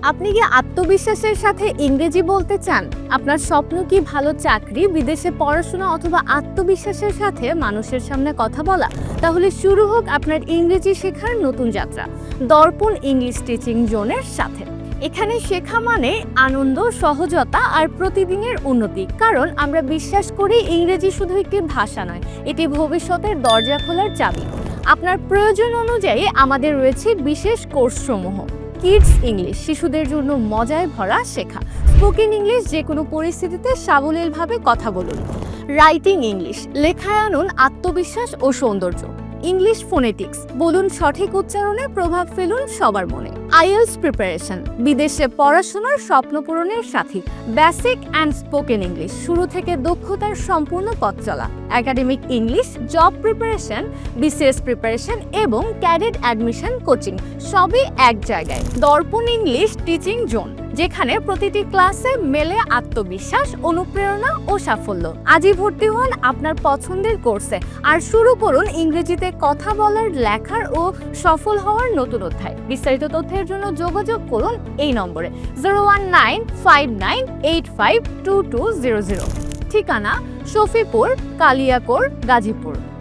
আপনি কি আত্মবিশ্বাসের সাথে ইংরেজি বলতে চান? আপনার স্বপ্ন কি ভালো চাকরি, বিদেশে পড়াশোনা অথবা আত্মবিশ্বাসের সাথে মানুষের সামনে কথা বলা? তাহলে শুরু হোক আপনার ইংরেজি শেখার নতুন যাত্রা দর্পণ ইংলিশ টিচিং জোনের সাথে। এখানে শেখা মানে আনন্দ, সহজতা আর প্রতিদিনের উন্নতি। কারণ আমরা বিশ্বাস করি ইংরেজি শুধু একটি ভাষা নয়, এটি ভবিষ্যতের দরজা খোলার চাবি। আপনার প্রয়োজন অনুযায়ী আমাদের রয়েছে বিশেষ কোর্সসমূহ। কিডস ইংলিশ, শিশুদের জন্য মজায় ভরা শেখা। স্পোকেন ইংলিশ, যে কোনো পরিস্থিতিতে সাবলীলভাবে কথা বলুন। রাইটিং ইংলিশ, লেখায় আনুন আত্মবিশ্বাস ও সৌন্দর্য। ইংলিশ ফোনেটিক্স, বলুন সঠিক উচ্চারণে, প্রভাব ফেলুন সবার মনে। আইএলটিএস প্রিপারেশন, বিদেশে পড়াশোনার স্বপ্ন পূরণের সাথী। বেসিক অ্যান্ড স্পোকেন ইংলিশ, শুরু থেকে দক্ষতার সম্পূর্ণ পথ চলা। Academic English, job preparation, BCS preparation এবং ক্যাডেট অ্যাডমিশন কোচিং, সবই এক জায়গায়। দর্পণ ইংলিশ টিচিং জোন, যেখানে প্রতিটি ক্লাসে মেলে আত্মবিশ্বাস, অনুপ্রেরণা ও সাফল্য। আজই ভর্তি হন আপনার পছন্দের কোর্সে আর শুরু করুন ইংরেজিতে কথা বলার, লেখার ও সফল হওয়ার নতুন অধ্যায়। বিস্তারিত তথ্যের জন্য যোগাযোগ করুন এই নম্বরে 01959852200। ঠিকানা: শফিপুর, কালিয়াকৈর, গাজীপুর।